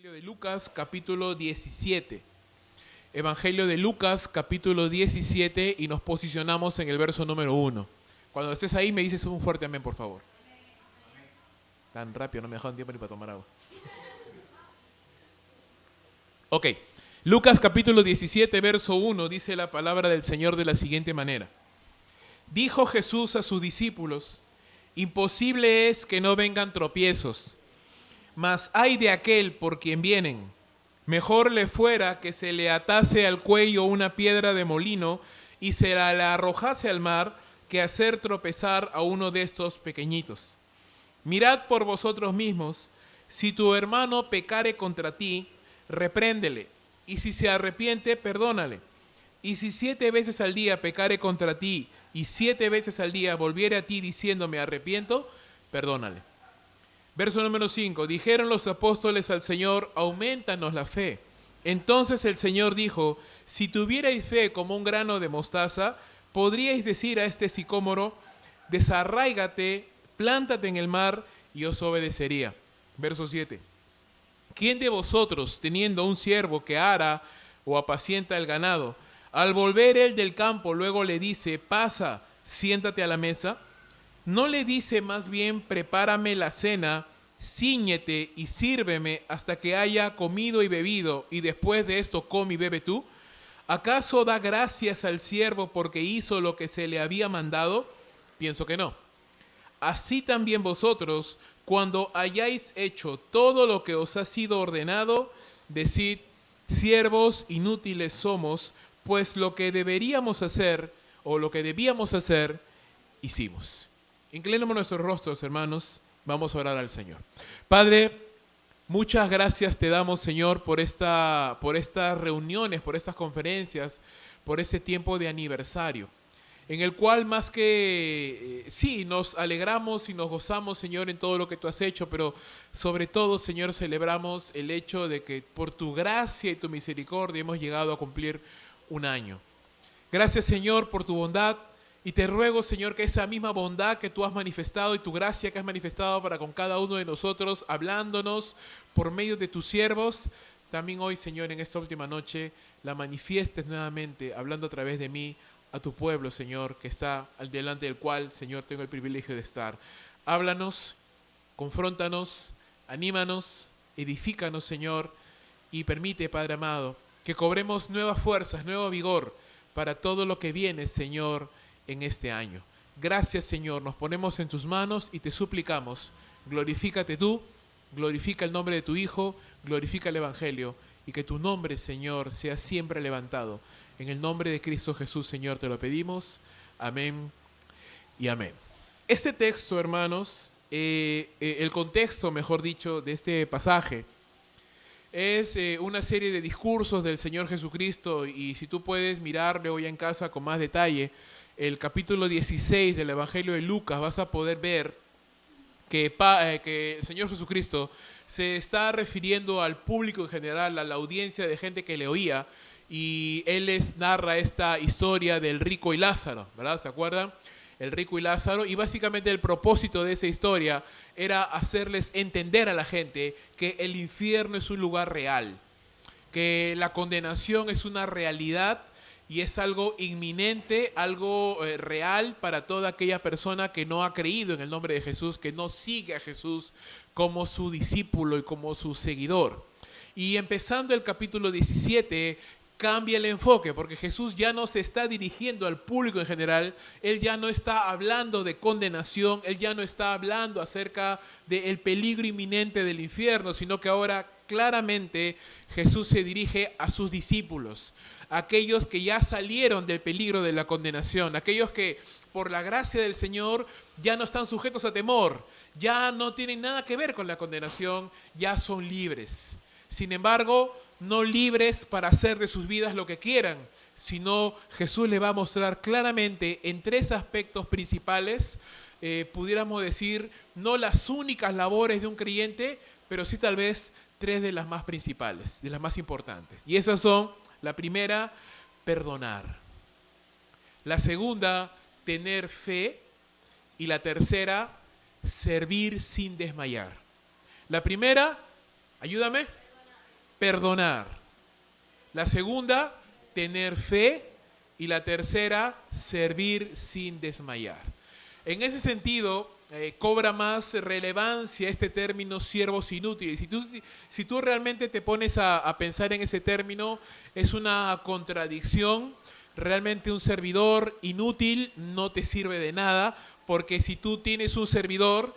Evangelio de Lucas, capítulo 17. Evangelio de Lucas, capítulo 17, y nos posicionamos en el verso número 1. Cuando estés ahí me dices un fuerte amén, por favor. Tan rápido, no me dejaron tiempo ni para tomar agua. Ok, Lucas capítulo 17, verso 1, dice la palabra del Señor de la siguiente manera. Dijo Jesús a sus discípulos: imposible es que no vengan tropiezos, mas ay de aquel por quien vienen. Mejor le fuera que se le atase al cuello una piedra de molino y se la arrojase al mar, que hacer tropezar a uno de estos pequeñitos. Mirad por vosotros mismos, si tu hermano pecare contra ti, repréndele, y si se arrepiente, perdónale. Y si 7 veces al día pecare contra ti, y 7 veces al día volviere a ti diciendo me arrepiento, perdónale. Verso número 5, dijeron los apóstoles al Señor, aumentanos la fe. Entonces el Señor dijo, si tuvierais fe como un grano de mostaza, podríais decir a este sicómoro, desarráigate, plántate en el mar, y os obedecería. Verso 7, ¿quién de vosotros, teniendo un siervo que ara o apacienta el ganado, al volver él del campo luego le dice, pasa, siéntate a la mesa? ¿No le dice más bien, prepárame la cena, cíñete y sírveme hasta que haya comido y bebido, y después de esto come y bebe tú? ¿Acaso da gracias al siervo porque hizo lo que se le había mandado? Pienso que no. Así también vosotros, cuando hayáis hecho todo lo que os ha sido ordenado, decid, siervos inútiles somos, pues lo que deberíamos hacer, o lo que debíamos hacer, hicimos. Inclinemos nuestros rostros, hermanos, vamos a orar al Señor. Padre, muchas gracias te damos, Señor, por estas reuniones, por estas conferencias, por este tiempo de aniversario, en el cual más que, sí, nos alegramos y nos gozamos, Señor, en todo lo que tú has hecho, pero sobre todo, Señor, celebramos el hecho de que por tu gracia y tu misericordia hemos llegado a cumplir un año. Gracias, Señor, por tu bondad. Y te ruego, Señor, que esa misma bondad que tú has manifestado y tu gracia que has manifestado para con cada uno de nosotros, hablándonos por medio de tus siervos, también hoy, Señor, en esta última noche, la manifiestes nuevamente, hablando a través de mí, a tu pueblo, Señor, que está al delante del cual, Señor, tengo el privilegio de estar. Háblanos, confróntanos, anímanos, edifícanos, Señor, y permite, Padre amado, que cobremos nuevas fuerzas, nuevo vigor para todo lo que viene, Señor, en este año. Gracias, Señor, nos ponemos en tus manos y te suplicamos, glorifícate tú, glorifica el nombre de tu Hijo, glorifica el Evangelio, y que tu nombre, Señor, sea siempre levantado. En el nombre de Cristo Jesús, Señor, te lo pedimos. Amén y amén. Este texto, hermanos, el contexto, mejor dicho, de este pasaje es una serie de discursos del Señor Jesucristo, y si tú puedes mirarle hoy en casa con más detalle, el capítulo 16 del Evangelio de Lucas, vas a poder ver que el Señor Jesucristo se está refiriendo al público en general, a la audiencia de gente que le oía, y Él les narra esta historia del rico y Lázaro, ¿verdad? ¿Se acuerdan? El rico y Lázaro, y básicamente el propósito de esa historia era hacerles entender a la gente que el infierno es un lugar real, que la condenación es una realidad y es algo inminente, algo real para toda aquella persona que no ha creído en el nombre de Jesús, que no sigue a Jesús como su discípulo y como su seguidor. Y empezando el capítulo 17, cambia el enfoque, porque Jesús ya no se está dirigiendo al público en general, Él ya no está hablando de condenación, Él ya no está hablando acerca del peligro inminente del infierno, sino que ahora claramente Jesús se dirige a sus discípulos, aquellos que ya salieron del peligro de la condenación, aquellos que por la gracia del Señor ya no están sujetos a temor, ya no tienen nada que ver con la condenación, ya son libres. Sin embargo, no libres para hacer de sus vidas lo que quieran, sino Jesús le va a mostrar claramente en 3 aspectos principales, pudiéramos decir, no las únicas labores de un creyente, pero sí tal vez 3 de las más principales, de las más importantes. Y esas son: la primera, perdonar; la segunda, tener fe; y la tercera, servir sin desmayar. La primera, ayúdame, perdonar. La segunda, tener fe. Y la tercera, servir sin desmayar. En ese sentido, cobra más relevancia este término siervos inútiles. Si tú realmente te pones a pensar en ese término, es una contradicción. Realmente un servidor inútil no te sirve de nada, porque si tú tienes un servidor,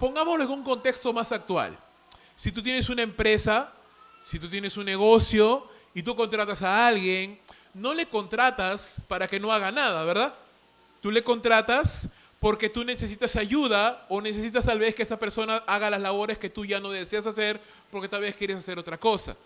pongámoslo en un contexto más actual. Si tú tienes una empresa, si tú tienes un negocio y tú contratas a alguien, no le contratas para que no haga nada, ¿verdad? Tú le contratas porque tú necesitas ayuda o necesitas tal vez que esa persona haga las labores que tú ya no deseas hacer porque tal vez quieres hacer otra cosa.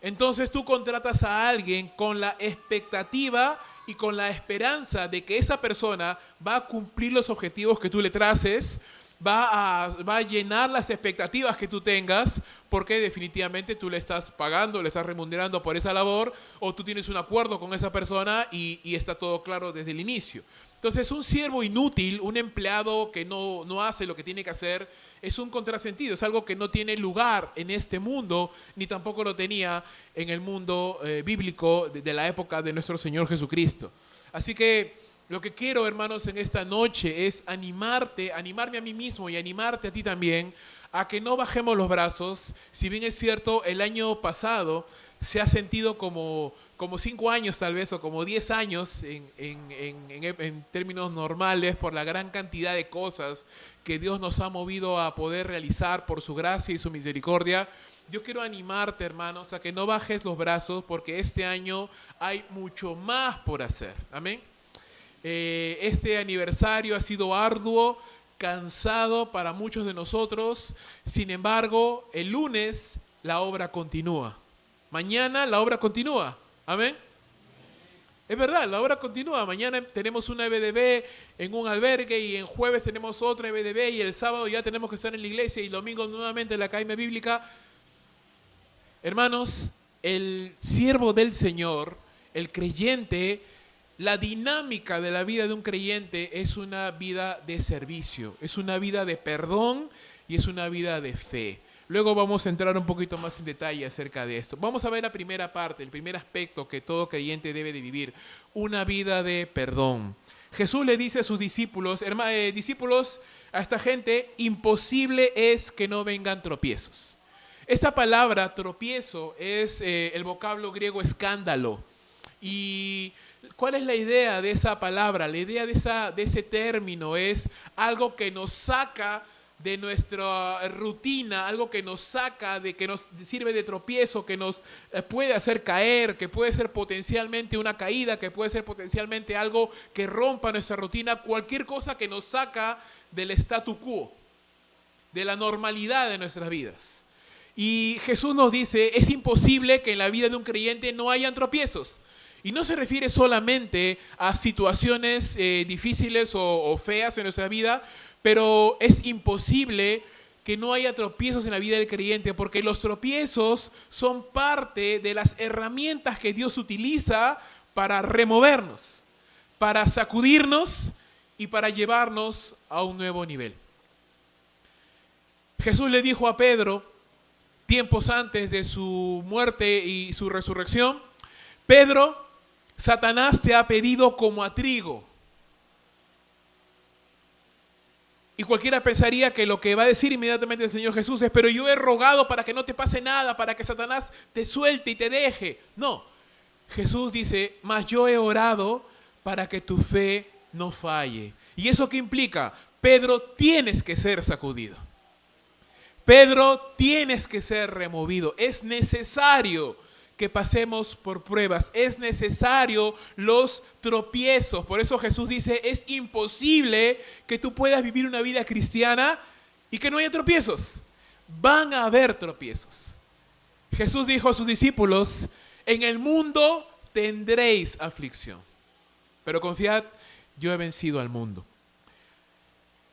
Entonces tú contratas a alguien con la expectativa y con la esperanza de que esa persona va a cumplir los objetivos que tú le traces, va a llenar las expectativas que tú tengas, porque definitivamente tú le estás pagando, le estás remunerando por esa labor, o tú tienes un acuerdo con esa persona y está todo claro desde el inicio. Entonces, un siervo inútil, un empleado que no hace lo que tiene que hacer, es un contrasentido, es algo que no tiene lugar en este mundo, ni tampoco lo tenía en el mundo bíblico de la época de nuestro Señor Jesucristo. Así que lo que quiero, hermanos, en esta noche es animarme a mí mismo y animarte a ti también a que no bajemos los brazos. Si bien es cierto, el año pasado se ha sentido como 5 años tal vez, o como 10 años en términos normales, por la gran cantidad de cosas que Dios nos ha movido a poder realizar por su gracia y su misericordia. Yo quiero animarte, hermanos, a que no bajes los brazos, porque este año hay mucho más por hacer. Amén. Este aniversario ha sido arduo, cansado para muchos de nosotros. Sin embargo, el lunes la obra continúa. Mañana la obra continúa. Amén. Es verdad, la obra continúa. Mañana tenemos una EBDB en un albergue, y en jueves tenemos otra EBDB, y el sábado ya tenemos que estar en la iglesia, y el domingo nuevamente en la Academia Bíblica. Hermanos, el siervo del Señor, el creyente, la dinámica de la vida de un creyente es una vida de servicio, es una vida de perdón y es una vida de fe. Luego vamos a entrar un poquito más en detalle acerca de esto. Vamos a ver la primera parte, el primer aspecto que todo creyente debe de vivir, una vida de perdón. Jesús le dice a sus discípulos, discípulos, a esta gente, imposible es que no vengan tropiezos. Esta palabra tropiezo es el vocablo griego escándalo. Y ¿cuál es la idea de esa palabra? La idea de ese término es algo que nos saca de nuestra rutina, algo que nos saca, que nos sirve de tropiezo, que nos puede hacer caer, que puede ser potencialmente una caída, que puede ser potencialmente algo que rompa nuestra rutina, cualquier cosa que nos saca del statu quo, de la normalidad de nuestras vidas. Y Jesús nos dice, es imposible que en la vida de un creyente no hayan tropiezos. Y no se refiere solamente a situaciones difíciles o feas en nuestra vida, pero es imposible que no haya tropiezos en la vida del creyente, porque los tropiezos son parte de las herramientas que Dios utiliza para removernos, para sacudirnos y para llevarnos a un nuevo nivel. Jesús le dijo a Pedro, tiempos antes de su muerte y su resurrección, Pedro, Satanás te ha pedido como a trigo. Y cualquiera pensaría que lo que va a decir inmediatamente el Señor Jesús es, pero yo he rogado para que no te pase nada, para que Satanás te suelte y te deje. No, Jesús dice, mas yo he orado para que tu fe no falle. ¿Y eso qué implica? Pedro, tienes que ser sacudido. Pedro, tienes que ser removido. Es necesario que pasemos por pruebas. Es necesario los tropiezos. Por eso Jesús dice, es imposible que tú puedas vivir una vida cristiana y que no haya tropiezos. Van a haber tropiezos. Jesús dijo a sus discípulos, en el mundo tendréis aflicción, pero confiad, yo he vencido al mundo.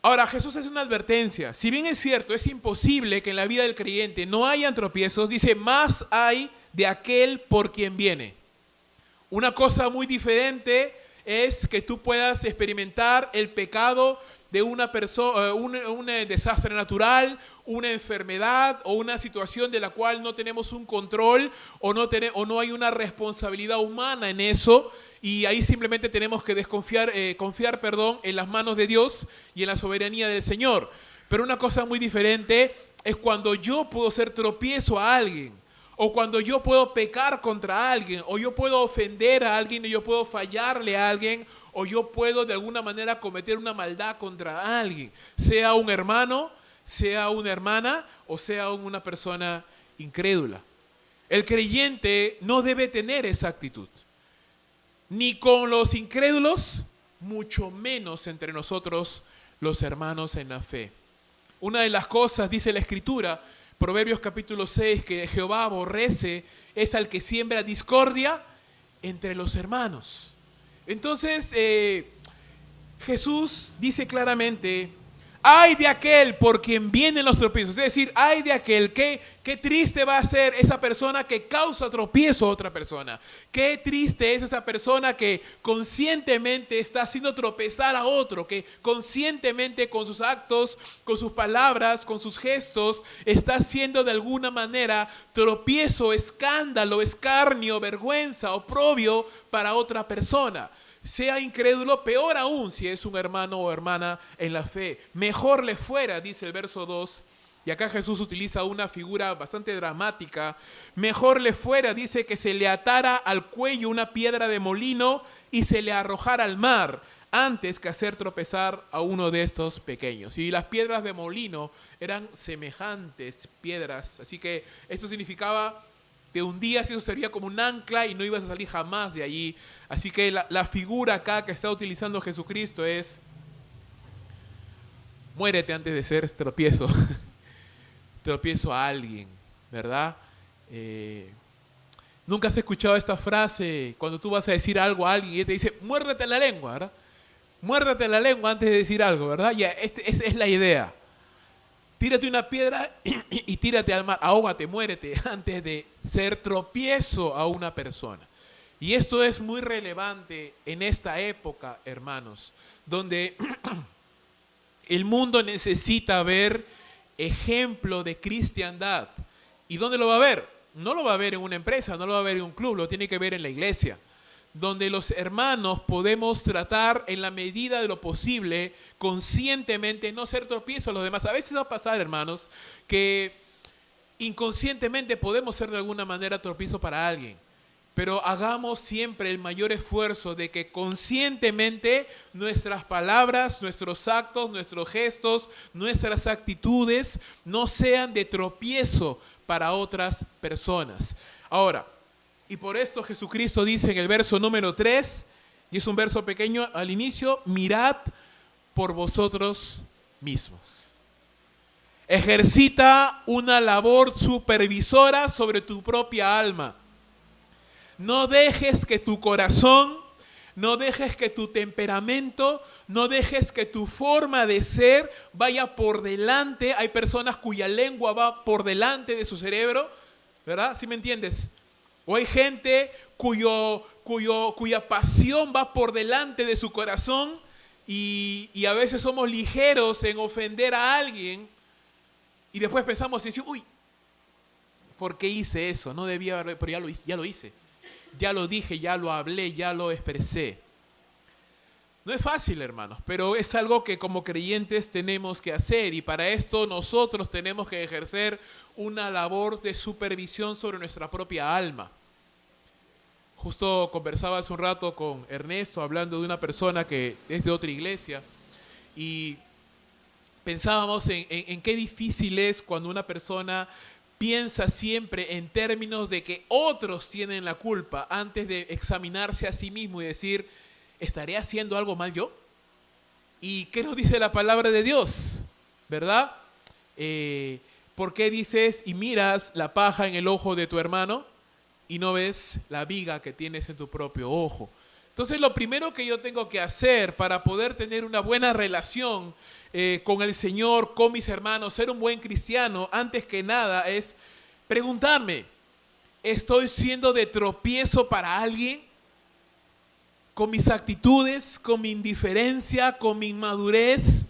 Ahora, Jesús hace una advertencia. Si bien es cierto, es imposible que en la vida del creyente no hayan tropiezos, dice, más hay de aquel por quien viene. Una cosa muy diferente es que tú puedas experimentar el pecado de una persona, un desastre natural, una enfermedad o una situación de la cual no tenemos un control o no hay una responsabilidad humana en eso, y ahí simplemente tenemos que confiar en las manos de Dios y en la soberanía del Señor. Pero una cosa muy diferente es cuando yo puedo ser tropiezo a alguien, o cuando yo puedo pecar contra alguien, o yo puedo ofender a alguien, o yo puedo fallarle a alguien, o yo puedo de alguna manera cometer una maldad contra alguien, sea un hermano, sea una hermana, o sea una persona incrédula. El creyente no debe tener esa actitud, ni con los incrédulos, mucho menos entre nosotros los hermanos en la fe. Una de las cosas, dice la Escritura, Proverbios capítulo 6, que Jehová aborrece es al que siembra discordia entre los hermanos. Entonces, Jesús dice claramente, ay de aquel por quien vienen los tropiezos. Es decir, ay de aquel, qué triste va a ser esa persona que causa tropiezo a otra persona. Qué triste es esa persona que conscientemente está haciendo tropezar a otro, que conscientemente con sus actos, con sus palabras, con sus gestos, está haciendo de alguna manera tropiezo, escándalo, escarnio, vergüenza, oprobio para otra persona. Sea incrédulo, peor aún si es un hermano o hermana en la fe. Mejor le fuera, dice el verso 2, y acá Jesús utiliza una figura bastante dramática. Mejor le fuera, dice, que se le atara al cuello una piedra de molino y se le arrojara al mar, antes que hacer tropezar a uno de estos pequeños. Y las piedras de molino eran semejantes piedras, así que esto significaba te hundías y eso servía como un ancla y no ibas a salir jamás de allí. Así que la figura acá que está utilizando Jesucristo es: muérete antes de ser tropiezo. Tropiezo a alguien, ¿verdad? Nunca has escuchado esta frase cuando tú vas a decir algo a alguien y él te dice, muérdete la lengua, ¿verdad? Muérdete la lengua antes de decir algo, ¿verdad? Ya, esa es la idea. Tírate una piedra y tírate al mar, ahógate, muérete antes de ser tropiezo a una persona. Y esto es muy relevante en esta época, hermanos, donde el mundo necesita ver ejemplo de cristiandad. ¿Y dónde lo va a ver? No lo va a ver en una empresa, no lo va a ver en un club, lo tiene que ver en la iglesia, donde los hermanos podemos tratar en la medida de lo posible, conscientemente, no ser tropiezo a los demás. A veces va a pasar, hermanos, que inconscientemente podemos ser de alguna manera tropiezo para alguien, pero hagamos siempre el mayor esfuerzo de que conscientemente nuestras palabras, nuestros actos, nuestros gestos, nuestras actitudes no sean de tropiezo para otras personas. Ahora, y por esto Jesucristo dice en el verso número 3, y es un verso pequeño al inicio, mirad por vosotros mismos. Ejercita una labor supervisora sobre tu propia alma. No dejes que tu corazón, no dejes que tu temperamento, no dejes que tu forma de ser vaya por delante. Hay personas cuya lengua va por delante de su cerebro, ¿verdad? ¿Sí me entiendes? O hay gente cuya pasión va por delante de su corazón y a veces somos ligeros en ofender a alguien y después pensamos y decimos, uy, ¿por qué hice eso? No debía haberlo, pero ya lo hice. Ya lo dije, ya lo hablé, ya lo expresé. No es fácil, hermanos, pero es algo que como creyentes tenemos que hacer y para esto nosotros tenemos que ejercer una labor de supervisión sobre nuestra propia alma. Justo conversaba hace un rato con Ernesto hablando de una persona que es de otra iglesia y pensábamos en qué difícil es cuando una persona piensa siempre en términos de que otros tienen la culpa antes de examinarse a sí mismo y decir, ¿estaré haciendo algo mal yo? ¿Y qué nos dice la palabra de Dios? ¿Verdad? ¿Por qué dices y miras la paja en el ojo de tu hermano y no ves la viga que tienes en tu propio ojo? Entonces lo primero que yo tengo que hacer para poder tener una buena relación con el Señor, con mis hermanos, ser un buen cristiano, antes que nada es preguntarme, ¿estoy siendo de tropiezo para alguien? Con mis actitudes, con mi indiferencia, con mi inmadurez,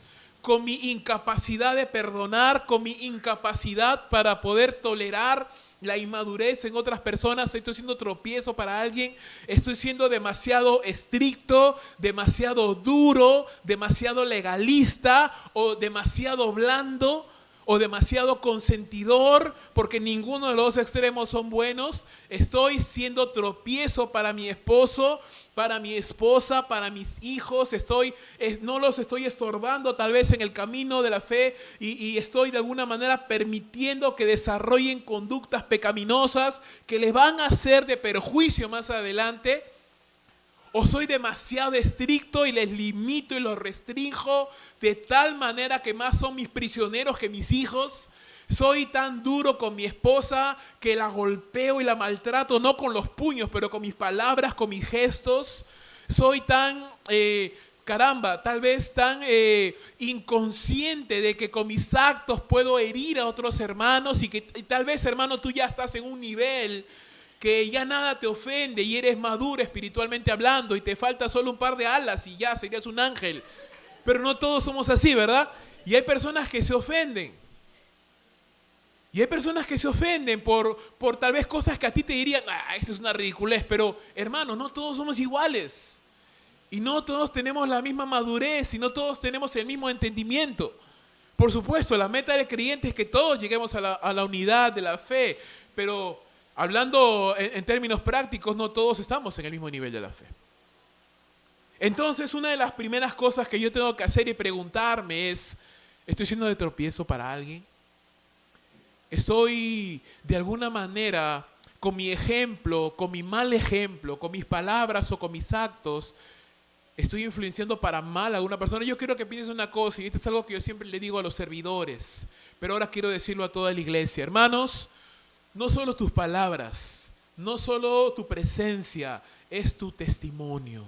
con mi incapacidad de perdonar, con mi incapacidad para poder tolerar la inmadurez en otras personas, estoy siendo tropiezo para alguien, estoy siendo demasiado estricto, demasiado duro, demasiado legalista o demasiado blando o demasiado consentidor, porque ninguno de los dos extremos son buenos. Estoy siendo tropiezo para mi esposo, para mi esposa, para mis hijos. No los estoy estorbando tal vez en el camino de la fe y estoy de alguna manera permitiendo que desarrollen conductas pecaminosas que les van a ser de perjuicio más adelante. O soy demasiado estricto y les limito y los restrinjo de tal manera que más son mis prisioneros que mis hijos. Soy tan duro con mi esposa que la golpeo y la maltrato, no con los puños, pero con mis palabras, con mis gestos. Soy tan, tal vez tan inconsciente de que con mis actos puedo herir a otros hermanos y tal vez, hermano, tú ya estás en un nivel que ya nada te ofende y eres maduro espiritualmente hablando y te falta solo un par de alas y ya serías un ángel. Pero no todos somos así, ¿verdad? Y hay personas que se ofenden. Y hay personas que se ofenden por tal vez cosas que a ti te dirían, eso es una ridiculez. Pero, hermano, no todos somos iguales. Y no todos tenemos la misma madurez y no todos tenemos el mismo entendimiento. Por supuesto, la meta del creyente es que todos lleguemos a la unidad de la fe. Pero hablando en términos prácticos, no todos estamos en el mismo nivel de la fe. Entonces, una de las primeras cosas que yo tengo que hacer y preguntarme es, ¿estoy siendo de tropiezo para alguien? ¿Estoy de alguna manera, con mi ejemplo, con mi mal ejemplo, con mis palabras o con mis actos, estoy influenciando para mal a alguna persona? Yo quiero que pienses una cosa, y esto es algo que yo siempre le digo a los servidores, pero ahora quiero decirlo a toda la iglesia. Hermanos, no solo tus palabras, no solo tu presencia, es tu testimonio,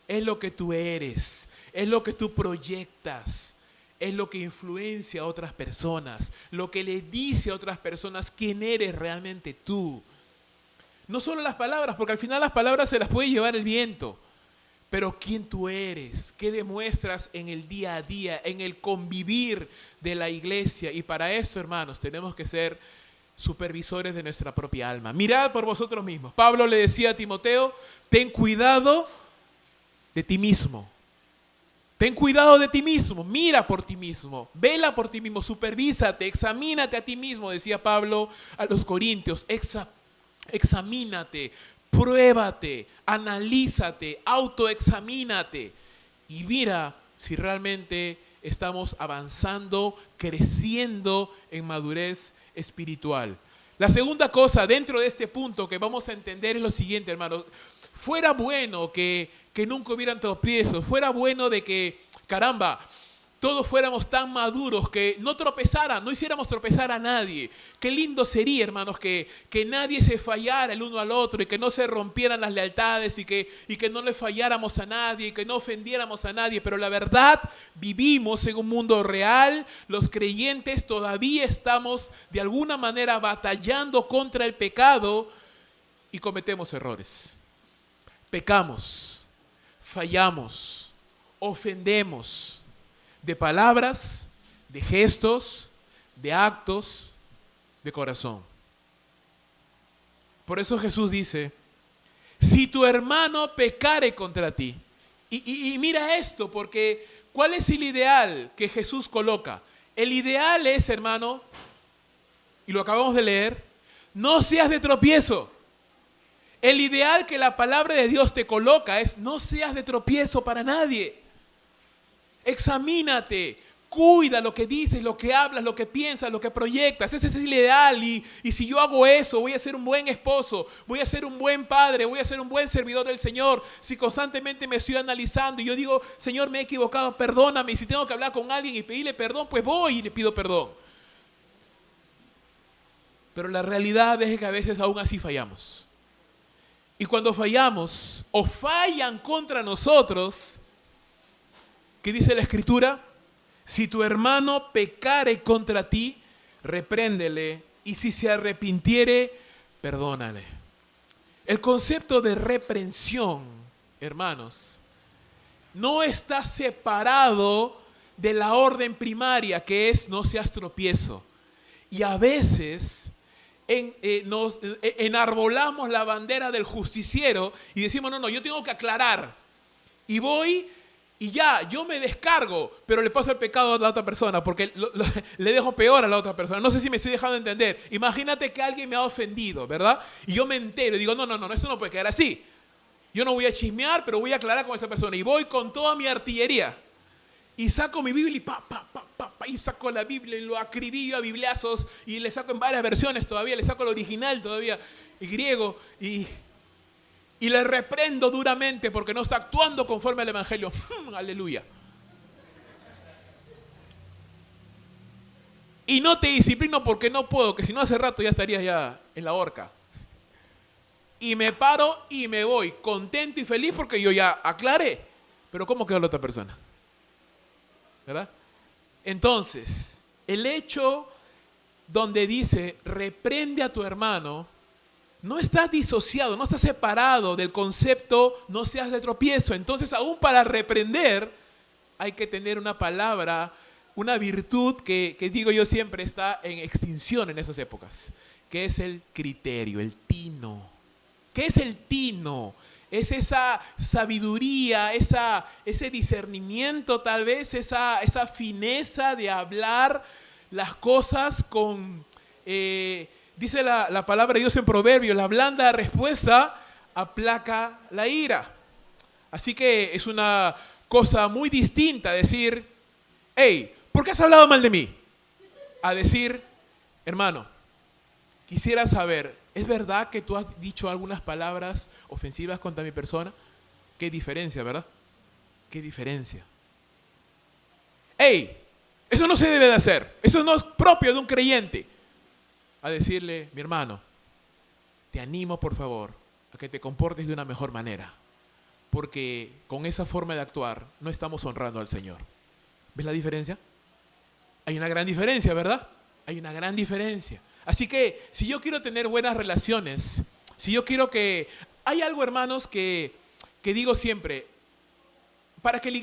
es lo que tú eres, es lo que tú proyectas, es lo que influencia a otras personas, lo que le dice a otras personas quién eres realmente tú. No solo las palabras, porque al final las palabras se las puede llevar el viento, pero quién tú eres, qué demuestras en el día a día, en el convivir de la iglesia. Y para eso, hermanos, tenemos que ser supervisores de nuestra propia alma. Mirad por vosotros mismos. Pablo le decía a Timoteo, ten cuidado de ti mismo. Ten cuidado de ti mismo, mira por ti mismo, vela por ti mismo, supervísate, examínate a ti mismo, decía Pablo a los corintios. Examínate, pruébate, analízate, autoexamínate y mira si realmente estamos avanzando, creciendo en madurez espiritual. La segunda cosa dentro de este punto que vamos a entender es lo siguiente, hermanos. Fuera bueno que nunca hubieran tropiezos, fuera bueno de que, todos fuéramos tan maduros que no tropezaran, no hiciéramos tropezar a nadie. Qué lindo sería, hermanos, que nadie se fallara el uno al otro y que no se rompieran las lealtades y que no le falláramos a nadie y que no ofendiéramos a nadie. Pero la verdad, vivimos en un mundo real. Los creyentes todavía estamos de alguna manera batallando contra el pecado y cometemos errores. Pecamos, fallamos, ofendemos de palabras, de gestos, de actos, de corazón. Por eso Jesús dice, si tu hermano pecare contra ti, y mira esto, porque ¿cuál es el ideal que Jesús coloca? El ideal es, hermano, y lo acabamos de leer, no seas de tropiezo. El ideal que la palabra de Dios te coloca es no seas de tropiezo para nadie. Examínate, cuida lo que dices, lo que hablas, lo que piensas, lo que proyectas. Ese es el ideal y si yo hago eso, voy a ser un buen esposo, voy a ser un buen padre, voy a ser un buen servidor del Señor. Si constantemente me estoy analizando y yo digo, Señor, me he equivocado, perdóname. Y si tengo que hablar con alguien y pedirle perdón, pues voy y le pido perdón. Pero la realidad es que a veces aún así fallamos. Y cuando fallamos o fallan contra nosotros, ¿qué dice la Escritura? Si tu hermano pecare contra ti, repréndele, y si se arrepintiere, perdónale. El concepto de reprensión, hermanos, no está separado de la orden primaria, que es no seas tropiezo. Y a veces nos enarbolamos la bandera del justiciero y decimos, no, yo tengo que aclarar. Y voy y ya, yo me descargo, pero le paso el pecado a la otra persona porque le dejo peor a la otra persona. No sé si me estoy dejando entender. Imagínate que alguien me ha ofendido, ¿verdad? Y yo me entero y digo, no, esto no puede quedar así. Yo no voy a chismear, pero voy a aclarar con esa persona. Y voy con toda mi artillería. Y saco mi Biblia y y saco la Biblia y lo acribillo a bibliazos. Y le saco en varias versiones todavía. Le saco el original todavía, en griego. Y le reprendo duramente porque no está actuando conforme al Evangelio. Aleluya. Y no te disciplino porque no puedo, que si no hace rato ya estarías ya en la horca. Y me paro y me voy, contento y feliz porque yo ya aclaré. Pero ¿cómo quedó la otra persona? ¿Verdad? Entonces, el hecho donde dice, reprende a tu hermano, no está disociado, no está separado del concepto, no seas de tropiezo. Entonces, aún para reprender, hay que tener una palabra, una virtud que digo yo siempre está en extinción en esas épocas, que es el criterio, el tino. ¿Qué es el tino? Es esa sabiduría, ese discernimiento tal vez, esa fineza de hablar las cosas con... dice la palabra de Dios en Proverbios, la blanda respuesta aplaca la ira. Así que es una cosa muy distinta decir, hey, ¿por qué has hablado mal de mí? A decir, hermano, quisiera saber, ¿es verdad que tú has dicho algunas palabras ofensivas contra mi persona? Qué diferencia, ¿verdad? Qué diferencia. Hey, eso no se debe de hacer. Eso no es propio de un creyente. A decirle, mi hermano, te animo por favor a que te comportes de una mejor manera, porque con esa forma de actuar no estamos honrando al Señor. ¿Ves la diferencia? Hay una gran diferencia, ¿verdad? Hay una gran diferencia. Así que si yo quiero tener buenas relaciones, si yo quiero que... Hay algo, hermanos, que digo siempre, para que una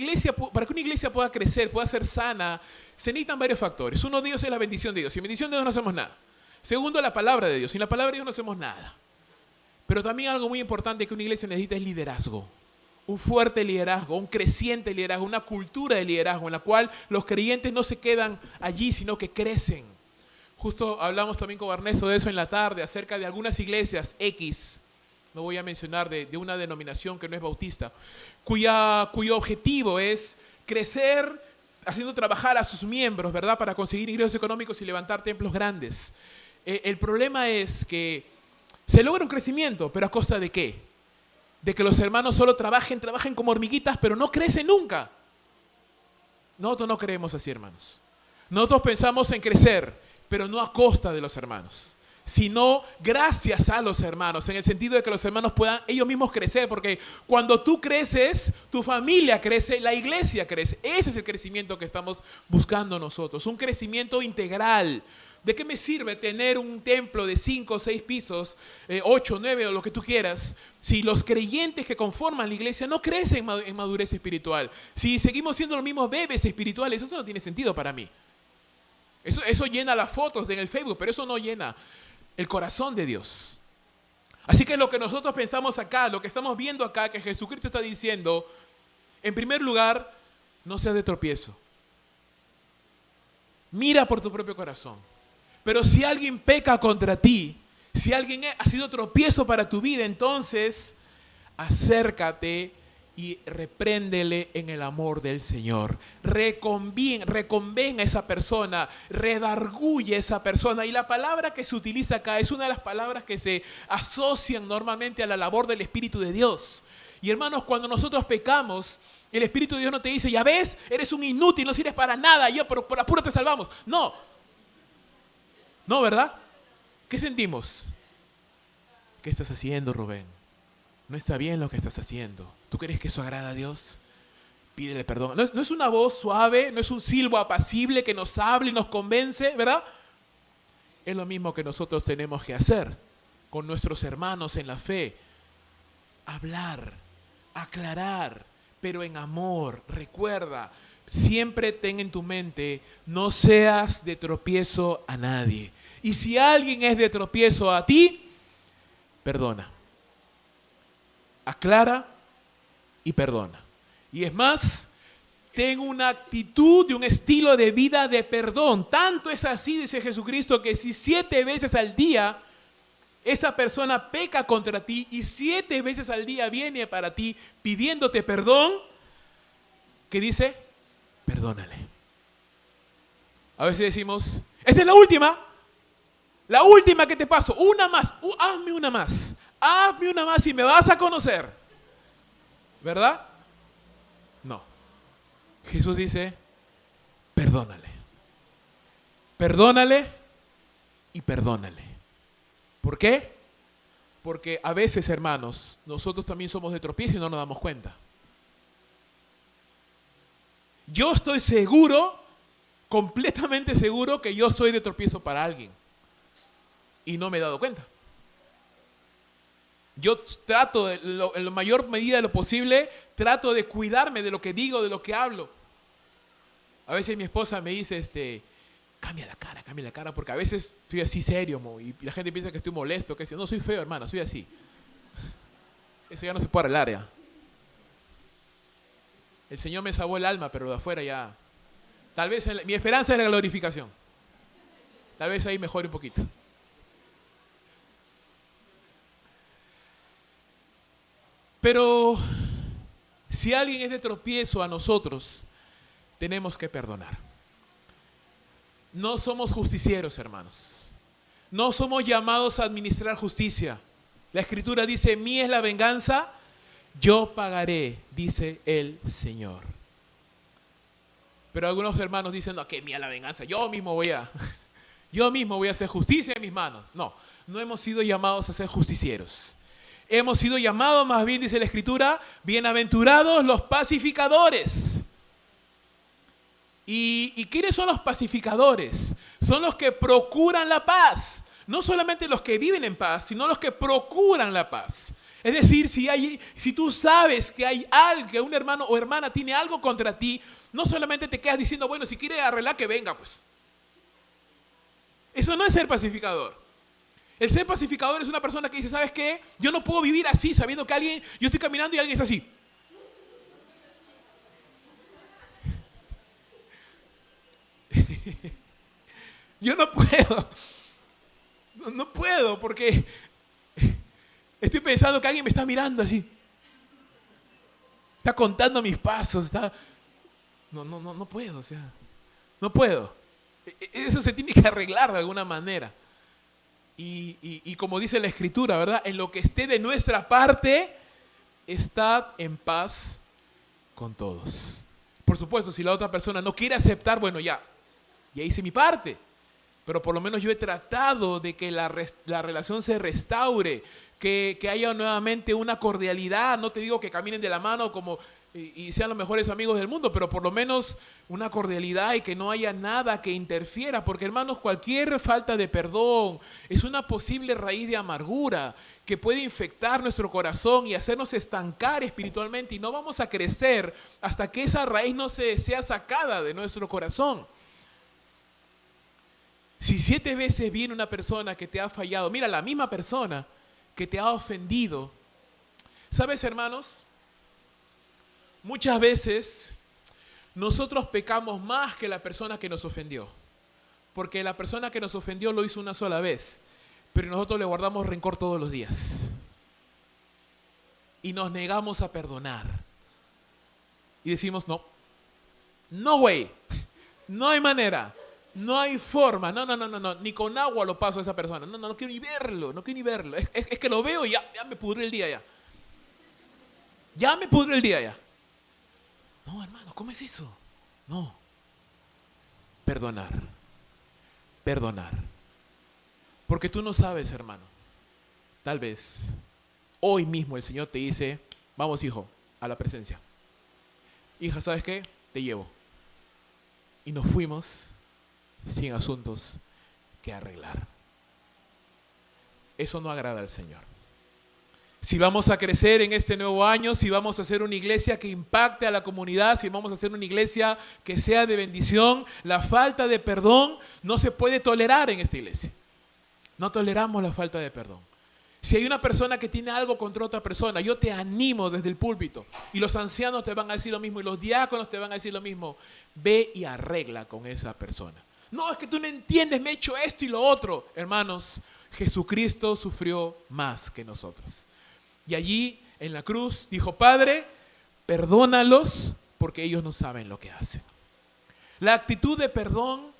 iglesia pueda crecer, pueda ser sana, se necesitan varios factores. Uno de ellos es la bendición de Dios. Sin bendición de Dios no hacemos nada. Segundo, la palabra de Dios. Sin la palabra de Dios no hacemos nada. Pero también algo muy importante que una iglesia necesita es liderazgo. Un fuerte liderazgo, un creciente liderazgo, una cultura de liderazgo en la cual los creyentes no se quedan allí, sino que crecen. Justo hablamos también con Ernesto de eso en la tarde, acerca de algunas iglesias X, no voy a mencionar, de una denominación que no es bautista, cuyo objetivo es crecer haciendo trabajar a sus miembros, ¿verdad? Para conseguir ingresos económicos y levantar templos grandes. El problema es que se logra un crecimiento, pero ¿a costa de qué? De que los hermanos solo trabajen como hormiguitas, pero no crecen nunca. Nosotros no creemos así, hermanos. Nosotros pensamos en crecer, pero no a costa de los hermanos, sino gracias a los hermanos, en el sentido de que los hermanos puedan ellos mismos crecer, porque cuando tú creces, tu familia crece, la iglesia crece. Ese es el crecimiento que estamos buscando nosotros, un crecimiento integral. ¿De qué me sirve tener un templo de 5 o 6 pisos, 8, 9 o lo que tú quieras, si los creyentes que conforman la iglesia no crecen en madurez espiritual? Si seguimos siendo los mismos bebés espirituales, eso no tiene sentido para mí. Eso llena las fotos en el Facebook, pero eso no llena el corazón de Dios. Así que lo que nosotros pensamos acá, lo que estamos viendo acá, que Jesucristo está diciendo, en primer lugar, no seas de tropiezo. Mira por tu propio corazón. Pero si alguien peca contra ti, si alguien ha sido tropiezo para tu vida, entonces acércate y repréndele en el amor del Señor. Reconven a esa persona, redarguye a esa persona. Y la palabra que se utiliza acá es una de las palabras que se asocian normalmente a la labor del Espíritu de Dios. Y hermanos, cuando nosotros pecamos, el Espíritu de Dios no te dice, ya ves, eres un inútil, no sirves para nada, ya por apuro te salvamos. No, ¿verdad? ¿Qué sentimos? ¿Qué estás haciendo, Rubén? No está bien lo que estás haciendo. ¿Tú crees que eso agrada a Dios? Pídele perdón. No es una voz suave, no es un silbo apacible que nos hable y nos convence, ¿verdad? Es lo mismo que nosotros tenemos que hacer con nuestros hermanos en la fe. Hablar, aclarar, pero en amor. Recuerda, siempre ten en tu mente, no seas de tropiezo a nadie. Y si alguien es de tropiezo a ti, perdona. Aclara y perdona. Y es más, ten una actitud y un estilo de vida de perdón. Tanto es así, dice Jesucristo, que si 7 veces al día esa persona peca contra ti y 7 veces al día viene para ti pidiéndote perdón, ¿qué dice? Perdónale. A veces decimos, esta es la última que te paso, una más, hazme una más y me vas a conocer, ¿verdad? No. Jesús dice, perdónale. Perdónale y perdónale. ¿Por qué? Porque a veces, hermanos, nosotros también somos de tropiezo y no nos damos cuenta. Yo estoy seguro, completamente seguro, que yo soy de tropiezo para alguien. Y no me he dado cuenta. Yo trato, en la mayor medida de lo posible, trato de cuidarme de lo que digo, de lo que hablo. A veces mi esposa me dice, cambia la cara, porque a veces estoy así serio, y la gente piensa que estoy molesto, que no soy feo, hermano, soy así. Eso ya no se puede arreglar ya. El Señor me salvó el alma, pero de afuera ya. Tal vez mi esperanza es la glorificación. Tal vez ahí mejore un poquito. Pero si alguien es de tropiezo a nosotros, tenemos que perdonar. No somos justicieros, hermanos. No somos llamados a administrar justicia. La Escritura dice, mía es la venganza, yo pagaré, dice el Señor. Pero algunos hermanos dicen, no, que mía la venganza, yo mismo voy a hacer justicia en mis manos. No hemos sido llamados a ser justicieros. Hemos sido llamados, más bien dice la Escritura, bienaventurados los pacificadores. ¿Y quiénes son los pacificadores? Son los que procuran la paz. No solamente los que viven en paz, sino los que procuran la paz. Es decir, si tú sabes que hay algo, que un hermano o hermana tiene algo contra ti, no solamente te quedas diciendo, bueno, si quiere arreglar, que venga, pues. Eso no es ser pacificador. El ser pacificador es una persona que dice, ¿sabes qué? Yo no puedo vivir así, sabiendo que yo estoy caminando y alguien es así. Yo no puedo. No puedo porque estoy pensando que alguien me está mirando así. Está contando mis pasos. No puedo, o sea. No puedo. Eso se tiene que arreglar de alguna manera. Y como dice la Escritura, ¿verdad? En lo que esté de nuestra parte, estad en paz con todos. Por supuesto, si la otra persona no quiere aceptar, bueno, ya hice mi parte. Pero por lo menos yo he tratado de que la relación se restaure, que haya nuevamente una cordialidad. No te digo que caminen de la mano y sean los mejores amigos del mundo, pero por lo menos una cordialidad y que no haya nada que interfiera. Porque, hermanos, cualquier falta de perdón es una posible raíz de amargura que puede infectar nuestro corazón y hacernos estancar espiritualmente. Y no vamos a crecer hasta que esa raíz no sea sacada de nuestro corazón. Si 7 veces viene una persona que te ha fallado, mira, la misma persona que te ha ofendido. ¿Sabes, hermanos? Muchas veces nosotros pecamos más que la persona que nos ofendió. Porque la persona que nos ofendió lo hizo una sola vez, pero nosotros le guardamos rencor todos los días. Y nos negamos a perdonar. Y decimos, no way, no hay manera. No hay forma, no, ni con agua lo paso a esa persona. No quiero ni verlo. Es que lo veo y ya me pudrió el día ya. Ya me pudrió el día ya. No, hermano, ¿cómo es eso? No. Perdonar. Porque tú no sabes, hermano. Tal vez hoy mismo el Señor te dice, vamos, hijo, a la presencia. Hija, ¿sabes qué? Te llevo. Y nos fuimos sin asuntos que arreglar. Eso no agrada al Señor. Si vamos a crecer en este nuevo año, si vamos a hacer una iglesia que impacte a la comunidad, si vamos a hacer una iglesia que sea de bendición, la falta de perdón no se puede tolerar en esta iglesia. No toleramos la falta de perdón. Si hay una persona que tiene algo contra otra persona, yo te animo desde el púlpito, y los ancianos te van a decir lo mismo, y los diáconos te van a decir lo mismo. Ve y arregla con esa persona. No, es que tú no entiendes, me he hecho esto y lo otro. Hermanos, Jesucristo sufrió más que nosotros. Y allí en la cruz dijo: Padre, perdónalos porque ellos no saben lo que hacen. La actitud de perdón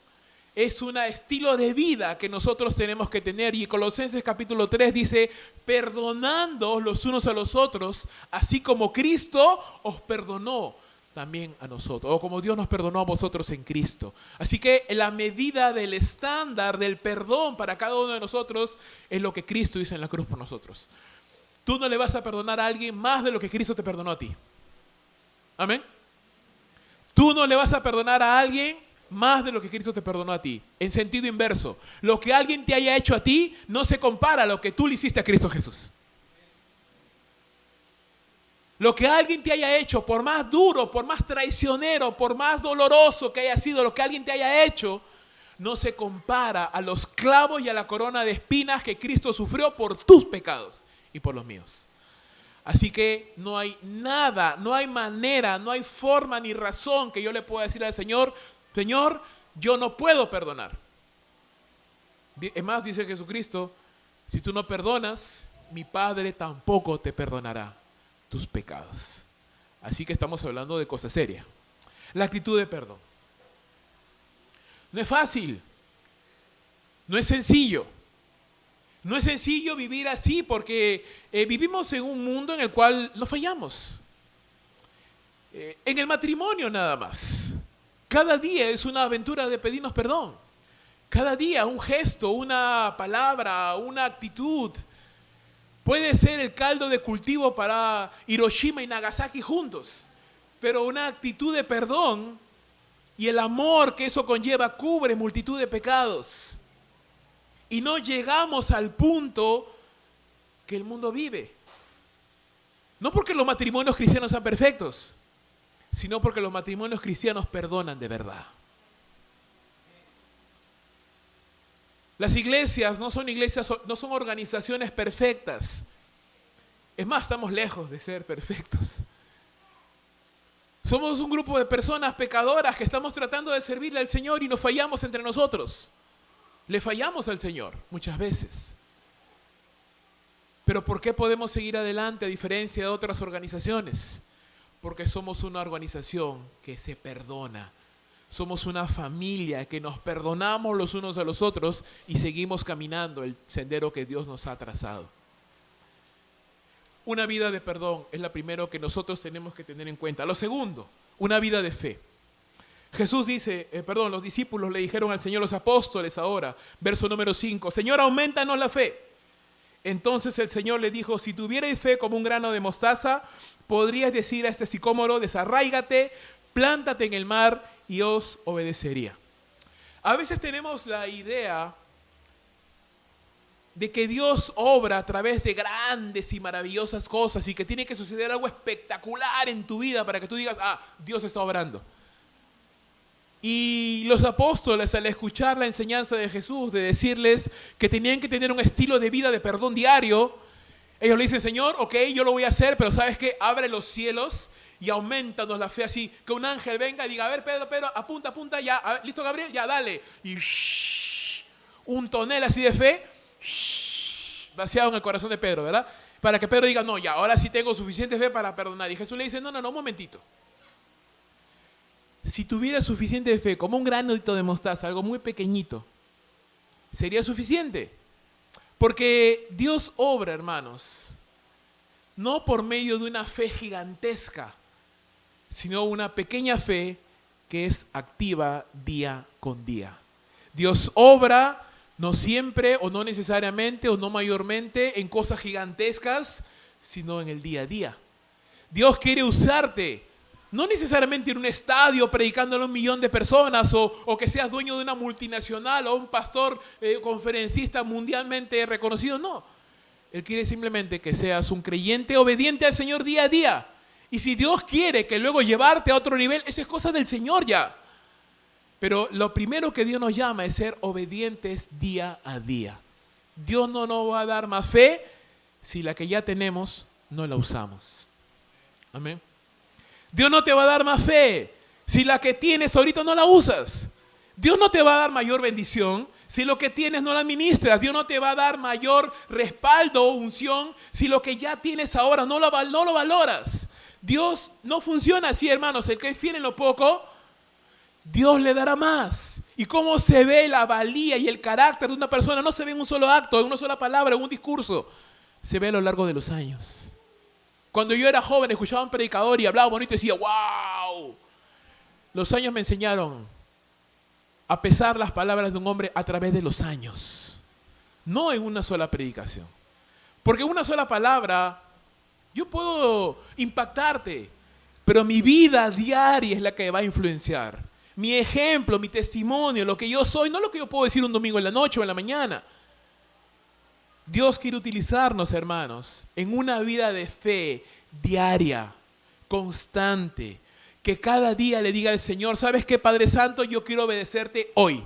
es un estilo de vida que nosotros tenemos que tener. Y Colosenses capítulo 3 dice: perdonando los unos a los otros, así como Cristo os perdonó también a nosotros, o como Dios nos perdonó a vosotros en Cristo. Así que la medida del estándar del perdón para cada uno de nosotros es lo que Cristo hizo en la cruz por nosotros. Tú no le vas a perdonar a alguien más de lo que Cristo te perdonó a ti. Amén. Tú no le vas a perdonar a alguien más de lo que Cristo te perdonó a ti. En sentido inverso, lo que alguien te haya hecho a ti no se compara a lo que tú le hiciste a Cristo Jesús. Lo que alguien te haya hecho, por más duro, por más traicionero, por más doloroso que haya sido, lo que alguien te haya hecho, no se compara a los clavos y a la corona de espinas que Cristo sufrió por tus pecados y por los míos. Así que no hay nada, no hay manera, no hay forma ni razón que yo le pueda decir al Señor: Señor, yo no puedo perdonar. Es más, dice Jesucristo: si tú no perdonas, mi Padre tampoco te perdonará tus pecados. Así que estamos hablando de cosas serias. La actitud de perdón. No es fácil, no es sencillo. No es sencillo vivir así porque vivimos en un mundo en el cual no fallamos. En el matrimonio nada más. Cada día es una aventura de pedirnos perdón. Cada día un gesto, una palabra, una actitud puede ser el caldo de cultivo para Hiroshima y Nagasaki juntos. Pero una actitud de perdón y el amor que eso conlleva cubre multitud de pecados. Y no llegamos al punto que el mundo vive. No porque los matrimonios cristianos sean perfectos, sino porque los matrimonios cristianos perdonan de verdad. Las iglesias no son organizaciones perfectas. Es más, estamos lejos de ser perfectos. Somos un grupo de personas pecadoras que estamos tratando de servirle al Señor y nos fallamos entre nosotros. Le fallamos al Señor muchas veces. Pero ¿por qué podemos seguir adelante a diferencia de otras organizaciones? Porque somos una organización que se perdona. Somos una familia que nos perdonamos los unos a los otros y seguimos caminando el sendero que Dios nos ha trazado. Una vida de perdón es lo primero que nosotros tenemos que tener en cuenta. Lo segundo, una vida de fe. Jesús dice, los discípulos le dijeron al Señor, los apóstoles ahora, verso número 5, Señor, aumentanos la fe. Entonces el Señor le dijo: si tuvierais fe como un grano de mostaza, podrías decir a este sicómoro: desarráigate, plántate en el mar, y os obedecería. A veces tenemos la idea de que Dios obra a través de grandes y maravillosas cosas y que tiene que suceder algo espectacular en tu vida para que tú digas: Dios está obrando. Y los apóstoles, al escuchar la enseñanza de Jesús, de decirles que tenían que tener un estilo de vida de perdón diario, ellos le dicen: Señor, ok, yo lo voy a hacer, pero ¿sabes qué? Abre los cielos y aumentanos la fe, así que un ángel venga y diga: a ver, Pedro, apunta, ya, a ver, listo, Gabriel, ya, dale. Y un tonel así de fe, vaciado en el corazón de Pedro, ¿verdad? Para que Pedro diga: no, ya, ahora sí tengo suficiente fe para perdonar. Y Jesús le dice: no, un momentito. Si tuviera suficiente fe, como un granito de mostaza, algo muy pequeñito, ¿sería suficiente? Porque Dios obra, hermanos, no por medio de una fe gigantesca, sino una pequeña fe que es activa día con día. Dios obra no siempre o no necesariamente o no mayormente en cosas gigantescas, sino en el día a día. Dios quiere usarte, no necesariamente en un estadio predicándole a 1 millón de personas o que seas dueño de una multinacional o un pastor conferencista mundialmente reconocido, no. Él quiere simplemente que seas un creyente obediente al Señor día a día. Y si Dios quiere que luego llevarte a otro nivel, eso es cosa del Señor ya. Pero lo primero que Dios nos llama es ser obedientes día a día. Dios no nos va a dar más fe si la que ya tenemos no la usamos. Amén. Dios no te va a dar más fe si la que tienes ahorita no la usas. Dios no te va a dar mayor bendición si lo que tienes no la administras. Dios no te va a dar mayor respaldo o unción si lo que ya tienes ahora no lo valoras. Dios no funciona así, hermanos. El que es fiel en lo poco, Dios le dará más. ¿Y cómo se ve la valía y el carácter de una persona? No se ve en un solo acto, en una sola palabra, en un discurso. Se ve a lo largo de los años. Cuando yo era joven, escuchaba a un predicador y hablaba bonito y decía, ¡wow! Los años me enseñaron a pesar las palabras de un hombre a través de los años. No en una sola predicación. Porque una sola palabra, yo puedo impactarte, pero mi vida diaria es la que va a influenciar. Mi ejemplo, mi testimonio, lo que yo soy, no lo que yo puedo decir un domingo en la noche o en la mañana. Dios quiere utilizarnos, hermanos, en una vida de fe diaria, constante, que cada día le diga al Señor, ¿sabes qué, Padre Santo? Yo quiero obedecerte hoy.